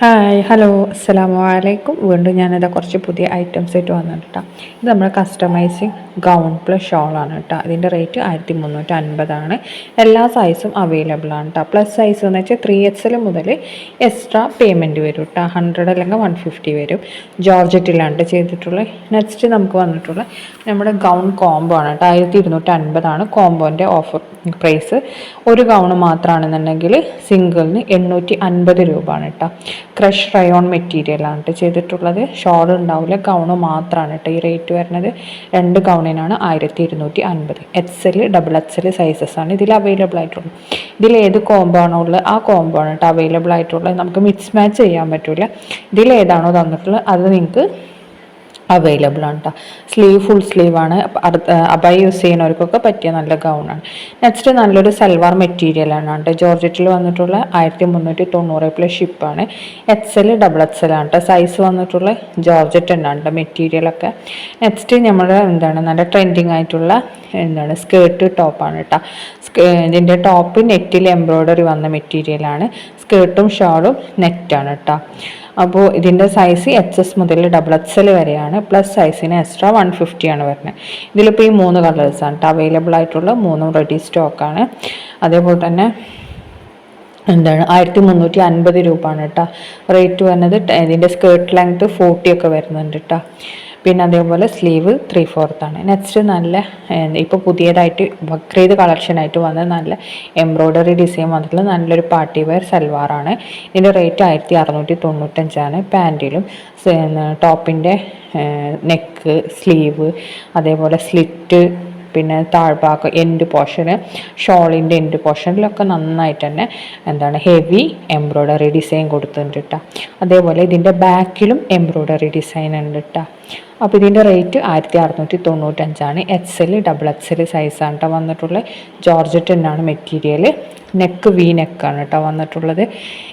Hi hello അസ്സലാമു അലൈക്കും. വീണ്ടും ഞാനിതാ കുറച്ച് പുതിയ ഐറ്റംസ് ആയിട്ട് വന്നിട്ടാ. ഇത് നമ്മുടെ കസ്റ്റമൈസിങ് ഗൗൺ പ്ലസ് ഷോളാണ് കേട്ടോ. ഇതിൻ്റെ റേറ്റ് 1350 എല്ലാ സൈസും അവൈലബിൾ ആണ് കേട്ടോ. പ്ലസ് സൈസ് എന്ന് വെച്ചാൽ 3XL മുതൽ എക്സ്ട്രാ പേയ്മെൻറ്റ് വരും കേട്ടോ. 100 അല്ലെങ്കിൽ 150 വരും. ജോർജറ്റിലാണ് ചെയ്തിട്ടുള്ളത്. നെക്സ്റ്റ് നമുക്ക് വന്നിട്ടുള്ള നമ്മുടെ ഗൗൺ കോംബോ ആണ് കേട്ടോ. 1250 കോംബോൻ്റെ ഓഫർ പ്രൈസ്. ഒരു ഗൗണ് മാത്രമാണെന്നുണ്ടെങ്കിൽ സിംഗിളിന് 850 രൂപയാണ് കേട്ടോ. ക്രഷ് റയോൺ മെറ്റീരിയലാണ് ചെയ്തിട്ടുള്ളത്. ഷോൾ ഉണ്ടാവില്ല, ഗൗണ് മാത്രമാണ് കേട്ടോ ഈ റേറ്റ് വരുന്നത്. 2 ഗൗണിനാണ് 1250. XL XXL സൈസസ് ആണ് ഇതിൽ അവൈലബിൾ ആയിട്ടുള്ളത്. ഇതിൽ ഏത് കോംബോ ആണോ ഉള്ളത് ആ കോംബോ ആണ് കേട്ടോ അവൈലബിൾ ആയിട്ടുള്ളത്. നമുക്ക് മിക്സ് മാച്ച് ചെയ്യാൻ പറ്റില്ല. ഇതിൽ ഏതാണോ തന്നിട്ടുള്ളത് അത് നിങ്ങൾക്ക് അവൈലബിൾ ആണ് കേട്ടോ. ഫുൾ സ്ലീവാണ്. അബായ യൂസ് ചെയ്യുന്നവർക്കൊക്കെ പറ്റിയ നല്ല ഗൗണാണ്. നെക്സ്റ്റ് നല്ലൊരു സൽവാർ മെറ്റീരിയലാണ് കേട്ടോ. ജോർജറ്റിൽ വന്നിട്ടുള്ള 1390 പ്ലസ് ഷിപ്പാണ്. XL XXL ആണ് കേട്ടോ സൈസ് വന്നിട്ടുള്ള. ജോർജറ്റ് തന്നെയാണ് കേട്ടോ മെറ്റീരിയലൊക്കെ. നെക്സ്റ്റ് നമ്മുടെ നല്ല ട്രെൻഡിങ് ആയിട്ടുള്ള സ്കേർട്ട് ടോപ്പാണ് കേട്ടോ. ഇതിൻ്റെ ടോപ്പ് നെറ്റിൽ എംബ്രോയ്ഡറി വന്ന മെറ്റീരിയലാണ്. സ്കേർട്ടും ഷോളും നെറ്റാണ് കേട്ടോ. അപ്പോൾ ഇതിൻ്റെ സൈസ് XS മുതൽ XXL വരെയാണ്. പ്ലസ് സൈസിന് എക്സ്ട്രാ 150 ആണ് വരുന്നത്. ഇതിലിപ്പോൾ ഈ 3 കളേഴ്സാണ് കേട്ടോ അവൈലബിൾ ആയിട്ടുള്ള. 3 റെഡി സ്റ്റോക്കാണ്. അതേപോലെ തന്നെ 1350 രൂപയാണ് കേട്ടോ റേറ്റ് വരുന്നത്. ഇതിൻ്റെ സ്കേർട്ട് ലെങ്ത് 40 ഒക്കെ വരുന്നുണ്ട് കേട്ടോ. പിന്നെ അതേപോലെ സ്ലീവ് 3/4 ആണ്. നെക്സ്റ്റ് നല്ല ഇപ്പോൾ പുതിയതായിട്ട് ബക്രീദ് കളക്ഷനായിട്ട് വന്ന നല്ല എംബ്രോയ്ഡറി ഡിസൈൻ വന്നിട്ടുള്ള നല്ലൊരു പാർട്ടി വെയർ സൽവാറാണ്. ഇതിൻ്റെ റേറ്റ് 1695. പാൻറ്റിലും ടോപ്പിൻ്റെ നെക്ക്, സ്ലീവ്, അതേപോലെ സ്ലിറ്റ്, പിന്നെ താഴ്ഭാഗം എൻഡ് പോർഷന്, ഷോളിൻ്റെ എൻഡ് പോർഷനിലൊക്കെ നന്നായിട്ട് തന്നെ ഹെവി എംബ്രോയ്ഡറി ഡിസൈൻ കൊടുത്തിട്ടുണ്ട് കേട്ടോ. അതേപോലെ ഇതിൻ്റെ ബാക്കിലും എംബ്രോയ്ഡറി ഡിസൈൻ ഉണ്ട് കേട്ടോ. അപ്പോൾ ഇതിൻ്റെ റേറ്റ് 1695. XL XXL സൈസാണ് കേട്ടോ വന്നിട്ടുള്ളത്. ജോർജറ്റ് തന്നെയാണ് മെറ്റീരിയൽ. നെക്ക് നെക്കാണ് കേട്ടോ വന്നിട്ടുള്ളത്.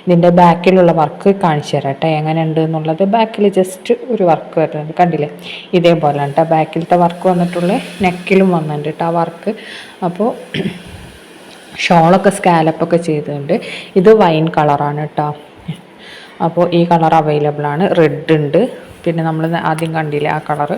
ഇതിൻ്റെ ബാക്കിലുള്ള വർക്ക് കാണിച്ചു തരാം കേട്ടോ എങ്ങനെ ഉണ്ട് എന്നുള്ളത്. ബാക്കിൽ ജസ്റ്റ് ഒരു വർക്ക് വരുന്നുണ്ട്, കണ്ടില്ലേ? ഇതേപോലെയാണ് കേട്ടോ ബാക്കിലത്തെ വർക്ക് വന്നിട്ടുള്ളത്. നെക്കിലും വന്നിട്ടുണ്ട് കേട്ടോ ആ വർക്ക്. അപ്പോൾ ഷോളൊക്കെ സ്കാലപ്പൊക്കെ ചെയ്തിട്ടുണ്ട്. ഇത് വൈൻ കളറാണ് കേട്ടോ. അപ്പോൾ ഈ കളർ അവൈലബിൾ ആണ്. റെഡ് ഉണ്ട്, പിന്നെ നമ്മൾ ആദ്യം കണ്ടില്ലേ ആ കളറ്.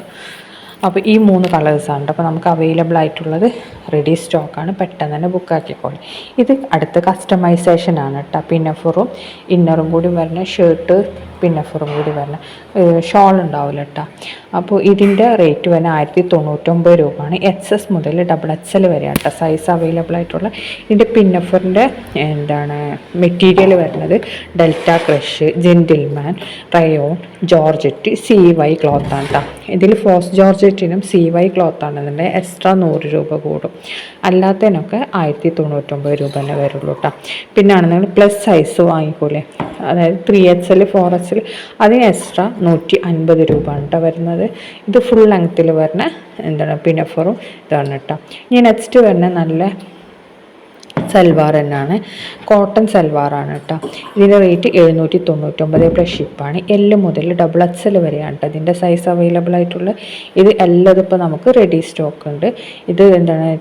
അപ്പോൾ ഈ 3 കളേഴ്സാണ്. അപ്പോൾ നമുക്ക് അവൈലബിൾ ആയിട്ടുള്ളത് റെഡി സ്റ്റോക്കാണ്. പെട്ടെന്ന് തന്നെ ബുക്ക് ആക്കിക്കോളി. ഇത് അടുത്ത കസ്റ്റമൈസേഷനാണ് കേട്ടോ. പിന്നഫറും ഇന്നറും കൂടി വരുന്ന ഷർട്ട്, പിന്നഫറും കൂടി വരുന്ന ഷോൾ ഉണ്ടാവില്ല കേട്ടോ. അപ്പോൾ ഇതിൻ്റെ റേറ്റ് വരുന്നത് 1099 രൂപയാണ്. XS മുതൽ XXL വരെയാണ് കേട്ടോ സൈസ് അവൈലബിൾ ആയിട്ടുള്ള. ഇതിൻ്റെ പിന്നഫറിൻ്റെ മെറ്റീരിയൽ വരുന്നത് delta crush, gentleman, rayon, georgette, CY ക്ലോത്താണ് കേട്ടോ. ഇതിൽ ഫോസ് ജോർജറ്റിനും CY ക്ലോത്ത് ആണെന്നുണ്ടെങ്കിൽ എക്സ്ട്രാ 100 രൂപ കൂടും. അല്ലാത്തതിനൊക്കെ 1099 രൂപ തന്നെ വരുള്ളൂ കേട്ടോ. പിന്നെ ആണെന്നുണ്ടെങ്കിൽ പ്ലസ് സൈസ് വാങ്ങിക്കൂലേ, അതായത് 3XL 4XL, അതിന് എക്സ്ട്രാ 150 രൂപ കേട്ടോ വരുന്നത്. ഇത് ഫുൾ ലെങ്ത്തിൽ വരുന്ന പിന്നഫറും ഇതാണ് കേട്ടോ. ഇനി നെക്സ്റ്റ് വരുന്ന നല്ല സൽവാർ തന്നെയാണ്. കോട്ടൺ സൽവാറാണ് കേട്ടോ. ഇതിൻ്റെ റേറ്റ് 799 പ്ലസ് ഷിപ്പാണ്. L മുതൽ XXL വരെയാണ് കേട്ടോ ഇതിൻ്റെ സൈസ് അവൈലബിൾ ആയിട്ടുള്ള. ഇത് എല്ലാം ഇപ്പോൾ നമുക്ക് റെഡി സ്റ്റോക്ക് ഉണ്ട്. ഇത്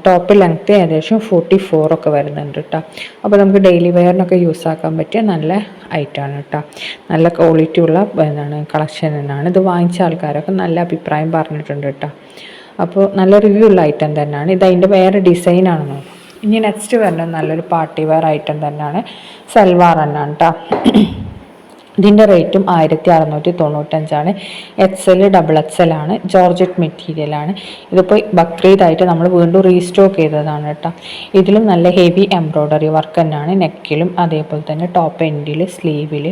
ടോപ്പ് ലെങ്ത്ത് ഏകദേശം 44 ഒക്കെ വരുന്നുണ്ട് കേട്ടോ. അപ്പോൾ നമുക്ക് ഡെയിലി വെയറിനൊക്കെ യൂസ് ആക്കാൻ പറ്റിയ നല്ല ഐറ്റമാണ് കേട്ടോ. നല്ല ക്വാളിറ്റി ഉള്ള കളക്ഷൻ തന്നെയാണ്. ഇത് വാങ്ങിച്ച ആൾക്കാരൊക്കെ നല്ല അഭിപ്രായം പറഞ്ഞിട്ടുണ്ട് കേട്ടോ. അപ്പോൾ നല്ല റിവ്യൂ ഉള്ള ഐറ്റം തന്നെയാണ്. ഇത് അതിൻ്റെ വേറെ ഡിസൈനാണെന്നോ. ഇനി നെക്സ്റ്റ് വരുന്നത് നല്ലൊരു പാർട്ടി വെയർ ഐറ്റം തന്നെയാണ്. സൽവാർ തന്നെയാണ് കേട്ടോ. ഇതിൻ്റെ റേറ്റും 1695. XL XXL ആണ്. ജോർജറ്റ് മെറ്റീരിയലാണ്. ഇതിപ്പോൾ ബക്രീദായിട്ട് നമ്മൾ വീണ്ടും റീസ്റ്റോക്ക് ചെയ്തതാണ് കേട്ടോ. ഇതിലും നല്ല ഹെവി എംബ്രോയ്ഡറി വർക്ക് തന്നെയാണ്. നെക്കിലും അതേപോലെ തന്നെ ടോപ്പ് എൻഡിൽ, സ്ലീവിൽ,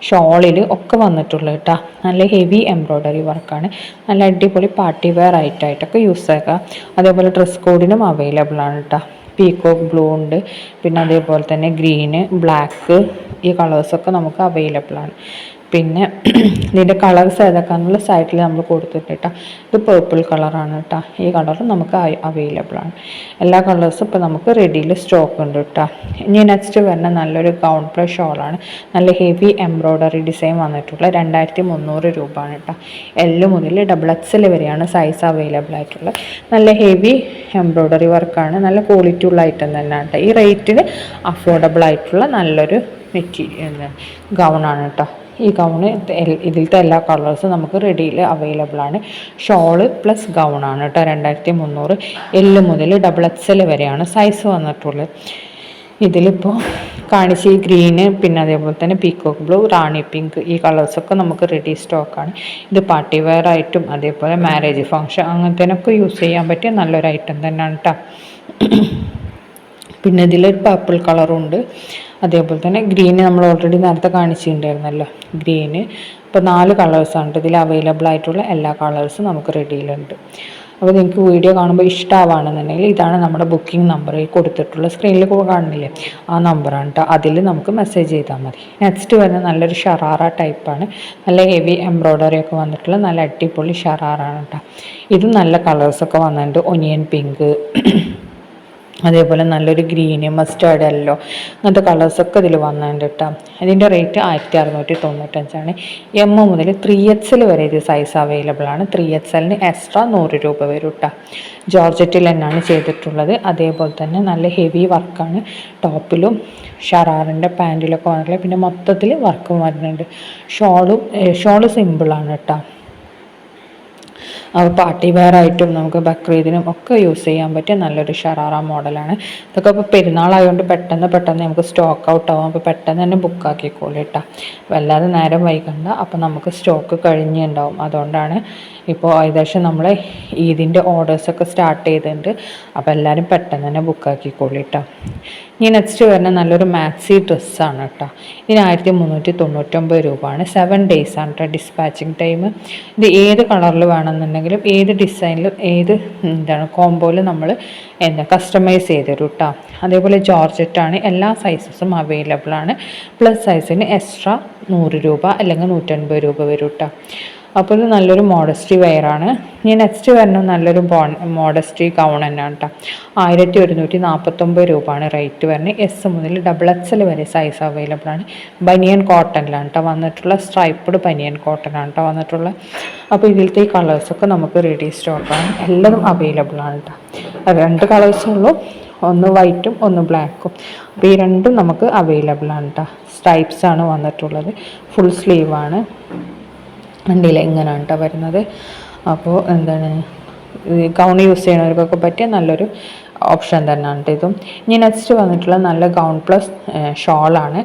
ഷോളിൽ ഒക്കെ വന്നിട്ടുള്ളത് കേട്ടോ. നല്ല ഹെവി എംബ്രോയ്ഡറി വർക്കാണ്. നല്ല അടിപൊളി പാർട്ടി വെയർ ആയിട്ടൊക്കെ യൂസ് ആക്കുക. അതേപോലെ ഡ്രസ് കോഡിനും അവൈലബിൾ ആണ് കേട്ടോ. പീക്കോക്ക് ബ്ലൂ ഉണ്ട്, പിന്നെ അതേപോലെ തന്നെ ഗ്രീന്, ബ്ലാക്ക്, ഈ കളേഴ്സൊക്കെ നമുക്ക് അവൈലബിൾ ആണ്. പിന്നെ ഇതിൻ്റെ കളേഴ്സ് ഏതൊക്കെയാണെന്നുള്ള സൈറ്റിൽ നമ്മൾ കൊടുത്തിട്ട് കേട്ടോ. ഇത് പേർപ്പിൾ കളറാണ് കേട്ടോ. ഈ കളറും നമുക്ക് അവൈലബിൾ ആണ്. എല്ലാ കളേഴ്സും ഇപ്പോൾ നമുക്ക് റെഡിയിൽ സ്റ്റോക്ക് ഉണ്ട് കേട്ടോ. ഇനി നെക്സ്റ്റ് വരുന്ന നല്ലൊരു ഗൗൺ പ്ലസ് ഷോളാണ്. നല്ല ഹെവി എംബ്രോയ്ഡറി ഡിസൈൻ വന്നിട്ടുള്ള 2300 രൂപയാണ് കേട്ടോ. L മുതൽ XXL വരെയാണ് സൈസ് അവൈലബിൾ ആയിട്ടുള്ളത്. നല്ല ഹെവി എംബ്രോയ്ഡറി വർക്കാണ്. നല്ല ക്വാളിറ്റി ഉള്ള ഐറ്റം തന്നെയാണ് കേട്ടോ. ഈ റേറ്റിന് അഫോർഡബിൾ ആയിട്ടുള്ള നല്ലൊരു മെറ്റീരിയൽ ഗൗണാണ് കേട്ടോ. ഈ ഗൗണ് ഇതിലത്തെ എല്ലാ കളേഴ്സും നമുക്ക് റെഡിയിൽ അവൈലബിൾ ആണ്. ഷോള് പ്ലസ് ഗൗണാണ് കേട്ടോ. 2300 എൽ മുതൽ XXL വരെയാണ് സൈസ് വന്നിട്ടുള്ളത്. ഇതിലിപ്പോൾ കാണിച്ച ഈ ഗ്രീന്, പിന്നെ അതേപോലെ തന്നെ പീക്കോക്ക് ബ്ലൂ, റാണി പിങ്ക്, ഈ കളേഴ്സൊക്കെ നമുക്ക് റെഡി സ്റ്റോക്കാണ്. ഇത് പാർട്ടി വെയർ ആയിട്ടും അതേപോലെ മാരേജ് ഫംഗ്ഷൻ അങ്ങനത്തേനൊക്കെ യൂസ് ചെയ്യാൻ പറ്റിയ നല്ലൊരു ഐറ്റം തന്നെയാണ് കേട്ടോ. പിന്നെ ഇതിലൊരു പർപ്പിൾ കളറുണ്ട്, അതേപോലെ തന്നെ ഗ്രീന് നമ്മൾ ഓൾറെഡി നേരത്തെ കാണിച്ചിട്ടുണ്ടായിരുന്നല്ലോ ഗ്രീന്. ഇപ്പോൾ 4 കളേഴ്സാണ് ഇതിൽ അവൈലബിൾ ആയിട്ടുള്ള എല്ലാ കളേഴ്സും നമുക്ക് റെഡിയിലുണ്ട്. അപ്പോൾ നിങ്ങൾക്ക് വീഡിയോ കാണുമ്പോൾ ഇഷ്ടമാവുകയാണെന്നുണ്ടെങ്കിൽ ഇതാണ് നമ്മുടെ ബുക്കിംഗ് നമ്പർ, ഈ കൊടുത്തിട്ടുള്ള സ്ക്രീനിൽ കാണുന്നില്ലേ ആ നമ്പറാണ് കേട്ടോ. അതിൽ നമുക്ക് മെസ്സേജ് ചെയ്താൽ മതി. നെക്സ്റ്റ് വരുന്നത് നല്ലൊരു ഷറാറ ടൈപ്പാണ്, നല്ല ഹെവി എംബ്രോയ്ഡറി ഒക്കെ വന്നിട്ടുള്ള നല്ല അടിപൊളി ഷറാറാണ് കേട്ടോ. ഇതും നല്ല കളേഴ്സൊക്കെ വന്നിട്ടുണ്ട്, ഒനിയൻ പിങ്ക്, അതേപോലെ നല്ലൊരു ഗ്രീന്, മസ്റ്റാർഡ് യെല്ലോ, അങ്ങനത്തെ കളേഴ്സൊക്കെ ഇതിൽ വന്നിട്ടുണ്ട് കേട്ടോ. ഇതിൻ്റെ റേറ്റ് 1695ആണ്. M മുതൽ 3XL വരെ ഇത് സൈസ് അവൈലബിൾ ആണ്. 3XLന് എക്സ്ട്രാ 100 രൂപ വരും കേട്ടോ. ജോർജറ്റിൽ തന്നെയാണ് ചെയ്തിട്ടുള്ളത്. അതേപോലെ തന്നെ നല്ല ഹെവി വർക്കാണ് ടോപ്പിലും ഷറാറിൻ്റെ പാൻറ്റിലൊക്കെ വന്നിട്ടുള്ളത്. പിന്നെ മൊത്തത്തിൽ വർക്കും വരുന്നുണ്ട്. ഷോള് സിമ്പിളാണ് കേട്ടോ. പാർട്ടി വെയർ ആയിട്ടും നമുക്ക് ബക്രീദിനും ഒക്കെ യൂസ് ചെയ്യാൻ പറ്റിയ നല്ലൊരു ഷറാറ മോഡലാണ്. ഇതൊക്കെ ഇപ്പോൾ പെരുന്നാളായതുകൊണ്ട് പെട്ടെന്ന് നമുക്ക് സ്റ്റോക്ക് ഔട്ട് ആവും. അപ്പോൾ പെട്ടെന്ന് തന്നെ ബുക്ക് ആക്കിക്കോളൂ കേട്ടോ, വല്ലാതെ നേരം വൈകണ്ട. അപ്പോൾ നമുക്ക് സ്റ്റോക്ക് കഴിഞ്ഞുണ്ടാവും. അതുകൊണ്ടാണ് ഇപ്പോൾ ഏകദേശം നമ്മൾ ഈദിൻ്റെ ഓർഡേഴ്സൊക്കെ സ്റ്റാർട്ട് ചെയ്തിട്ടുണ്ട്. അപ്പോൾ എല്ലാവരും പെട്ടെന്ന് തന്നെ ബുക്ക് ആക്കിക്കോളൂ കേട്ടോ. ഇനി നെക്സ്റ്റ് വരുന്ന നല്ലൊരു മാക്സി ഡ്രസ്സാണ് കേട്ടോ. ഇതിന് 1399 രൂപയാണ്. 7 days ആണ് കേട്ടോ ഡിസ്പാച്ചിങ് ടൈം. ഇത് ഏത് കളറിൽ വേണമെന്നുണ്ടെങ്കിലും ഏത് ഡിസൈനിലും ഏത് കോംബോയിൽ നമ്മൾ കസ്റ്റമൈസ് ചെയ്ത് തരും കേട്ടോ. അതേപോലെ ജോർജറ്റാണ്, എല്ലാ സൈസസും അവൈലബിൾ ആണ്. പ്ലസ് സൈസിന് എക്സ്ട്രാ 100 രൂപ അല്ലെങ്കിൽ 150 രൂപ വരും കേട്ടോ. അപ്പോൾ ഇത് നല്ലൊരു മോഡസ്റ്റി വെയറാണ്. ഇനി നെക്സ്റ്റ് വരുന്നത് നല്ലൊരു മോഡസ്റ്റി ഗൗൺ തന്നെയാണ് കേട്ടോ. 1149 രൂപയാണ് റേറ്റ് വരുന്നത്. S മുതൽ XXL വരെ സൈസ് അവൈലബിൾ ആണ്. ബനിയൻ കോട്ടണിലാണ് കേട്ടോ വന്നിട്ടുള്ള, സ്ട്രൈപ്പ്ഡ് ബനിയൻ കോട്ടനാണ് കേട്ടോ വന്നിട്ടുള്ളത്. അപ്പോൾ ഇതിലത്തെ ഈ കളേഴ്സൊക്കെ നമുക്ക് റെഡി സ്റ്റോക്കാണ്, എല്ലാതും അവൈലബിൾ ആണ് കേട്ടോ. 2 കളേഴ്സുള്ളൂ, ഒന്ന് വൈറ്റും ഒന്ന് ബ്ലാക്കും. അപ്പോൾ ഈ രണ്ടും നമുക്ക് അവൈലബിൾ ആണ് കേട്ടോ. സ്ട്രൈപ്സ് ആണ് വന്നിട്ടുള്ളത്, ഫുൾ സ്ലീവാണ്. വണ്ടിയിൽ എങ്ങനെയാണ് കേട്ടോ വരുന്നത്. അപ്പോൾ ഗൗൺ യൂസ് ചെയ്യുന്നവർക്കൊക്കെ പറ്റിയ നല്ലൊരു ഓപ്ഷൻ തന്നെയാണ് ഇതും. ഇനി നെക്സ്റ്റ് വന്നിട്ടുള്ള നല്ല ഗൗൺ പ്ലസ് ഷോളാണ്.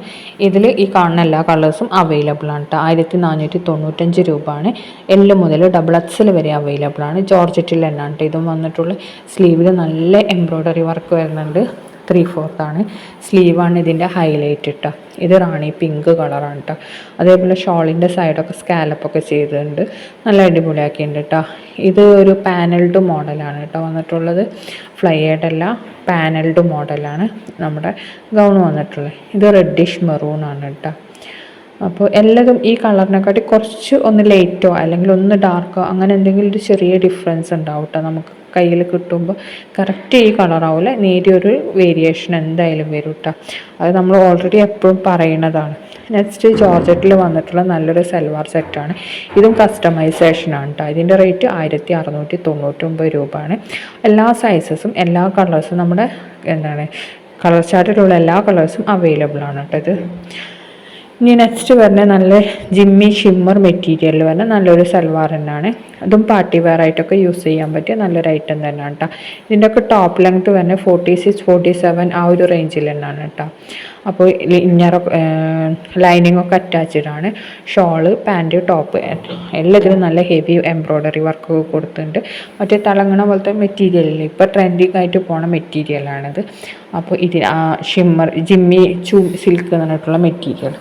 ഇതിൽ ഈ കാണുന്ന എല്ലാ കളേഴ്സും അവൈലബിൾ ആണ് കേട്ടോ. 1495 രൂപയാണ്. L മുതൽ XXL വരെ അവൈലബിൾ ആണ്. ജോർജറ്റിൽ തന്നെയാണ് കേട്ടോ ഇതും വന്നിട്ടുള്ള. സ്ലീവിൽ നല്ല എംബ്രോയ്ഡറി വർക്ക് വരുന്നുണ്ട്. 3/4 ആണ് സ്ലീവാണ് ഇതിൻ്റെ ഹൈലൈറ്റ് കേട്ടോ. ഇത് റാണി പിങ്ക് കളറാണ് കേട്ടോ. അതേപോലെ ഷോളിൻ്റെ സൈഡൊക്കെ സ്കാലപ്പൊക്കെ ചെയ്തിട്ടുണ്ട്, നല്ല അടിപൊളിയാക്കിയിട്ടുണ്ട് കേട്ടോ. ഇത് ഒരു പാനൽഡ് മോഡലാണ് കേട്ടോ വന്നിട്ടുള്ളത്, ഫ്ലൈയേഡ് അല്ല, പാനൽഡ് മോഡലാണ് നമ്മുടെ ഗൗൺ വന്നിട്ടുള്ളത്. ഇത് റെഡിഷ് മെറൂണാണ് കേട്ടോ. അപ്പോൾ എല്ലാതും ഈ കളറിനെക്കാട്ടി കുറച്ച് ഒന്ന് ലൈറ്റോ അല്ലെങ്കിൽ ഒന്ന് ഡാർക്കോ അങ്ങനെ എന്തെങ്കിലും ഒരു ചെറിയ ഡിഫറൻസ് ഉണ്ടാവും കേട്ടോ. നമുക്ക് കയ്യിൽ കിട്ടുമ്പോൾ കറക്റ്റ് ഈ കളറാവില്ല, നേരിയൊരു വേരിയേഷൻ എന്തായാലും വരും കേട്ടോ. അത് നമ്മൾ ഓൾറെഡി എപ്പോഴും പറയുന്നതാണ്. നെക്സ്റ്റ് ജോർജറ്റിൽ വന്നിട്ടുള്ള നല്ലൊരു സൽവാർ സെറ്റാണ്. ഇതും കസ്റ്റമൈസേഷനാണ് കേട്ടോ. ഇതിൻ്റെ റേറ്റ് 1699 രൂപയാണ്. എല്ലാ സൈസസും എല്ലാ കളേഴ്സും നമ്മുടെ കളർ ചാർട്ടിലുള്ള എല്ലാ കളേഴ്സും അവൈലബിൾ ആണ് കേട്ടോ. ഇത് ഇനി നെക്സ്റ്റ് വരുന്ന നല്ല ജിമ്മി ഷിമ്മർ മെറ്റീരിയൽ വരുന്ന നല്ലൊരു സൽവാർ തന്നെയാണ്. അതും പാർട്ടി വെയർ ആയിട്ടൊക്കെ യൂസ് ചെയ്യാൻ പറ്റിയ നല്ലൊരു ഐറ്റം തന്നെയാണ് കേട്ടോ. ഇതിൻ്റെയൊക്കെ ടോപ്പ് ലെങ്ത്ത് വരുന്നത് 46, 47 ആ ഒരു റേഞ്ചിൽ തന്നെയാണ് കേട്ടോ. അപ്പോൾ ഇന്നറൊക്കെ ലൈനിങ് ഒക്കെ അറ്റാച്ച്ഡ് ആണ്. ഷോള്, പാൻറ്റ്, ടോപ്പ് എല്ലാത്തിനും നല്ല ഹെവി എംബ്രോയ്ഡറി വർക്ക് കൊടുത്തിട്ടുണ്ട്. മറ്റേ തിളങ്ങണ പോലത്തെ മെറ്റീരിയലിൽ ഇപ്പോൾ ട്രെൻഡിങ് ആയിട്ട് പോണ മെറ്റീരിയലാണിത്. അപ്പോൾ ഷിമ്മർ ജിമ്മി സിൽക്ക് എന്ന് പറഞ്ഞിട്ടുള്ള മെറ്റീരിയൽ.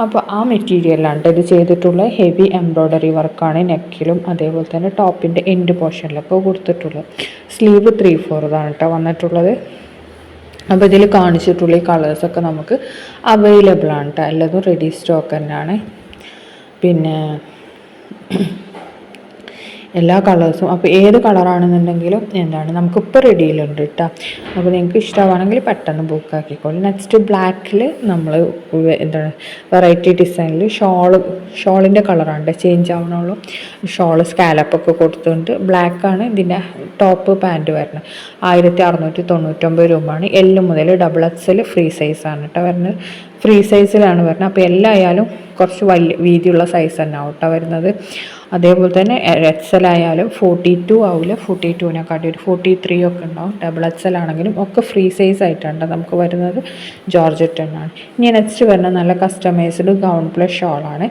അപ്പോൾ ആ മെറ്റീരിയലാണ് ഇത് ചെയ്തിട്ടുള്ള ഹെവി എംബ്രോയ്ഡറി വർക്കാണ് നെക്കിലും അതേപോലെ തന്നെ ടോപ്പിൻ്റെ എൻഡ് പോർഷനിലൊക്കെ കൊടുത്തിട്ടുള്ളത്. സ്ലീവ് 3/4 കേട്ടോ വന്നിട്ടുള്ളത്. അപ്പോൾ ഇതിൽ കാണിച്ചിട്ടുള്ള ഈ കളേഴ്സൊക്കെ നമുക്ക് അവൈലബിൾ ആണ് കേട്ടോ. എല്ലാതും റെഡി സ്റ്റോക്ക് തന്നെയാണ്. പിന്നെ എല്ലാ കളേഴ്സും അപ്പോൾ ഏത് കളറാണെന്നുണ്ടെങ്കിലും നമുക്കിപ്പോൾ റെഡിയിലുണ്ട് കേട്ടോ. അപ്പോൾ നിങ്ങൾക്ക് ഇഷ്ടമാണെങ്കിൽ പെട്ടെന്ന് ബുക്ക് ആക്കിക്കോളൂ. നെക്സ്റ്റ് ബ്ലാക്കിൽ നമ്മൾ വെറൈറ്റി ഡിസൈനിൽ ഷോളിൻ്റെ കളറാണ് ചേഞ്ച് ആവണുള്ളൂ. ഷോള് സ്കാലപ്പൊക്കെ കൊടുത്തുകൊണ്ട് ബ്ലാക്കാണ് ഇതിൻ്റെ ടോപ്പ് പാൻറ്റ് വരുന്നത്. 1699 രൂപയാണ്. L മുതൽ XXL ഫ്രീ സൈസാണ് കേട്ടോ വരുന്നത്. ഫ്രീ സൈസിലാണ് വരുന്നത്. അപ്പോൾ എല്ലായാലും കുറച്ച് വലിയ വീതിയുള്ള സൈസ് തന്നെ ആവട്ടോ വരുന്നത്. അതേപോലെ തന്നെ XL ആയാലും 42 ആവില്ല, 42-നെക്കാട്ടി ഒരു 43 ഒക്കെ ഉണ്ടാവും. XL ആണെങ്കിലും ഒക്കെ ഫ്രീ സൈസ് ആയിട്ടാണ് നമുക്ക് വരുന്നത്. ജോർജറ്റ് തന്നെയാണ്. ഇനി നെക്സ്റ്റ് വരുന്നത് നല്ല കസ്റ്റമൈസ്ഡ് ഗൗൺ പ്ലസ് ഷോളാണ്.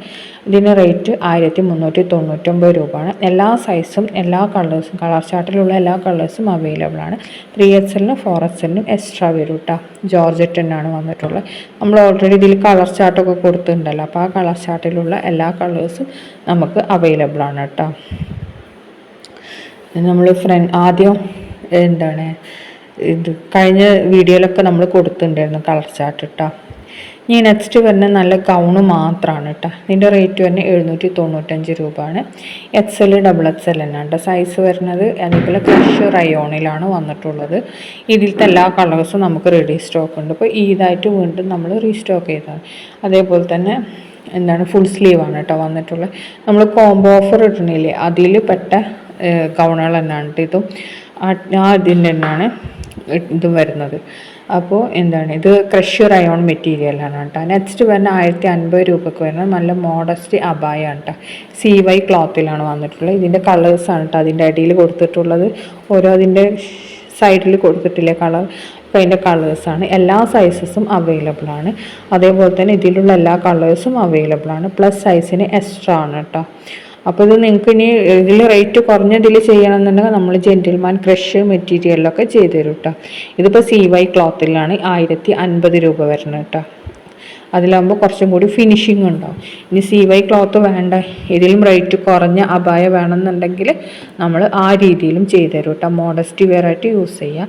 ഇതിന് റേറ്റ് 1399 രൂപയാണ്. എല്ലാ സൈസും എല്ലാ കളേഴ്സും കളർ ചാർട്ടിലുള്ള എല്ലാ കളേഴ്സും അവൈലബിൾ ആണ്. 3XL-നും 4XL-നും എക്സ്ട്രാ വരും കേട്ടോ. ജോർജറ്റ് തന്നെയാണ് വന്നിട്ടുള്ളത്. നമ്മൾ ഓൾറെഡി ഇതിൽ കളർ ചാർട്ടൊക്കെ കൊടുത്തിട്ടുണ്ടല്ലോ, അപ്പോൾ ആ കളർ ചാർട്ടിലുള്ള എല്ലാ കളേഴ്സും നമുക്ക് അവൈലബിൾ ആണ് കേട്ടോ. നമ്മൾ ആദ്യം എന്താണ് ഇത് കഴിഞ്ഞ വീഡിയോയിലൊക്കെ നമ്മൾ കൊടുത്തിട്ടുണ്ടായിരുന്നു കളർ ചാർട്ട് കേട്ടോ. ഇനി നെക്സ്റ്റ് വരുന്നത് നല്ല ഗൗണ് മാത്രമാണ് കേട്ടോ. ഇതിൻ്റെ റേറ്റ് വരുന്നത് 795 രൂപയാണ്. XL XXL തന്നെയാണ് കേട്ടോ സൈസ് വരുന്നത്. അതേപോലെ ക്രഷ് റയോണിലാണ് വന്നിട്ടുള്ളത്. ഇതിലത്തെ എല്ലാ കളേഴ്സും നമുക്ക് റെഡി സ്റ്റോക്ക് ഉണ്ട്. ഇപ്പോൾ ഈദായിട്ട് വീണ്ടും നമ്മൾ റീസ്റ്റോക്ക് ചെയ്തതാണ്. അതേപോലെ തന്നെ ഫുൾ സ്ലീവാണ് കേട്ടോ വന്നിട്ടുള്ളത്. നമ്മൾ കോംബോ ഓഫർ ഇടണില്ലേ, അതിൽ പെട്ട ഗൗണുകൾ തന്നെയാണ് ഇതും. ഇതിൻ്റെ തന്നെയാണ് ഇതും വരുന്നത്. അപ്പോൾ ഇത് ക്രഷ് റയോൺ മെറ്റീരിയലാണ് കേട്ടോ. നെക്സ്റ്റ് വരുന്ന 1050 രൂപയ്ക്ക് വരുന്നത് നല്ല മോഡസ്റ്റ് അബായാണ് കേട്ടോ. CY ക്ലോത്തിലാണ് വന്നിട്ടുള്ളത്. ഇതിൻ്റെ കളേഴ്സാണ് കേട്ടോ അതിൻ്റെ അടിയിൽ കൊടുത്തിട്ടുള്ളത്. ഓരോ അതിൻ്റെ സൈഡിൽ കൊടുത്തിട്ടില്ലേ കളർ, അപ്പോൾ അതിൻ്റെ കളേഴ്സാണ്. എല്ലാ സൈസസും അവൈലബിൾ ആണ്. അതേപോലെ തന്നെ ഇതിലുള്ള എല്ലാ കളേഴ്സും അവൈലബിൾ ആണ്. പ്ലസ് സൈസിന് എക്സ്ട്രാ ആണ് കേട്ടോ. അപ്പോൾ ഇത് നിങ്ങൾക്ക് ഇനി ഇതിൽ റേറ്റ് കുറഞ്ഞതിൽ ചെയ്യണമെന്നുണ്ടെങ്കിൽ നമ്മൾ ജെൻറ്റിൽമാൻ ക്രഷ് മെറ്റീരിയലിലൊക്കെ ചെയ്ത് തരും കേട്ടോ. ഇതിപ്പോൾ CY ക്ലോത്തിലാണ് 1050 രൂപ വരുന്നത് കേട്ടോ. അതിലാകുമ്പോൾ കുറച്ചും കൂടി ഫിനിഷിങ് ഉണ്ടാവും. ഇനി CY ക്ലോത്ത് വേണ്ട, ഇതിലും റേറ്റ് കുറഞ്ഞ അബായ വേണമെന്നുണ്ടെങ്കിൽ നമ്മൾ ആ രീതിയിലും ചെയ്തു തരും കേട്ടോ. മോഡസ്റ്റ് വെയർ ആയിട്ട് യൂസ് ചെയ്യുക.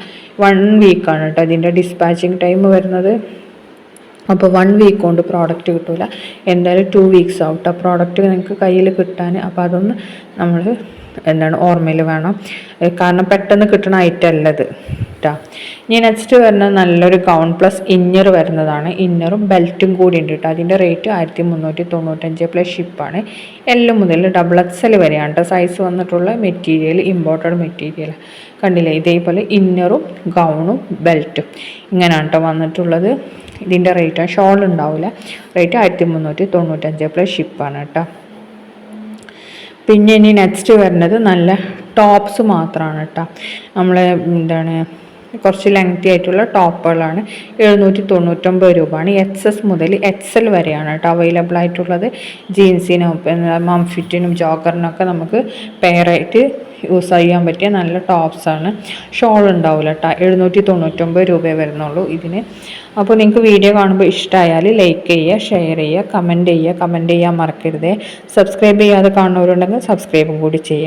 1 വീക്കാണ് കേട്ടോ ഇതിൻ്റെ ഡിസ്പാച്ചിങ് ടൈം വരുന്നത്. അപ്പോൾ 1 വീക്ക് കൊണ്ട് പ്രോഡക്റ്റ് കിട്ടില്ല, എന്തായാലും 2 വീക്സ് ആവും കേട്ടോ പ്രോഡക്റ്റ് നിങ്ങൾക്ക് കയ്യിൽ കിട്ടാൻ. അപ്പോൾ അതൊന്ന് നമ്മൾ ഓർമ്മയിൽ വേണം, കാരണം പെട്ടെന്ന് കിട്ടുന്ന ഐറ്റം അല്ലത് കേട്ടോ. ഇനി നെക്സ്റ്റ് വരുന്നത് നല്ലൊരു ഗൗൺ പ്ലസ് ഇന്നർ വരുന്നതാണ്. ഇന്നറും ബെൽറ്റും കൂടി ഉണ്ട് കേട്ടോ. അതിൻ്റെ റേറ്റ് 1395 പ്ലസ് ഷിപ്പാണ്. L മുതൽ XXL വരെയാണ് കേട്ടോ സൈസ് വന്നിട്ടുള്ള മെറ്റീരിയൽ. ഇമ്പോർട്ടഡ് മെറ്റീരിയൽ കണ്ടില്ലേ, ഇതേപോലെ ഇന്നറും ഗൗണും ബെൽറ്റും ഇങ്ങനെയാണ് കേട്ടോ വന്നിട്ടുള്ളത്. ഇതിൻ്റെ റേറ്റ് ഷോൾ ഉണ്ടാവില്ല. റേറ്റ് 1395 പ്ലസ് ഷിപ്പാണ് കേട്ടോ. പിന്നെ ഇനി നെക്സ്റ്റ് വരുന്നത് നല്ല ടോപ്സ് മാത്രമാണ് കേട്ടോ. നമ്മൾ കുറച്ച് ലെങ്തി ആയിട്ടുള്ള ടോപ്പുകളാണ്. 799 രൂപയാണ്. XS മുതൽ XL വരെയാണ് കേട്ടോ അവൈലബിൾ ആയിട്ടുള്ളത്. ജീൻസിനും മംഫിറ്റിനും ജോഗറിനൊക്കെ നമുക്ക് പെയറായിട്ട് യൂസ് ചെയ്യാൻ പറ്റിയ നല്ല ടോപ്സാണ്. ഷോൾ ഉണ്ടാവില്ല കേട്ടോ. 799 രൂപയെ വരുന്നുള്ളൂ ഇതിന്. അപ്പോൾ നിങ്ങൾക്ക് വീഡിയോ കാണുമ്പോൾ ഇഷ്ടമായാൽ ലൈക്ക് ചെയ്യുക, ഷെയർ ചെയ്യുക, കമൻറ്റ് ചെയ്യാൻ മറക്കരുതേ. സബ്സ്ക്രൈബ് ചെയ്യാതെ കാണുന്നവരുണ്ടെങ്കിൽ സബ്സ്ക്രൈബും കൂടി ചെയ്യാം.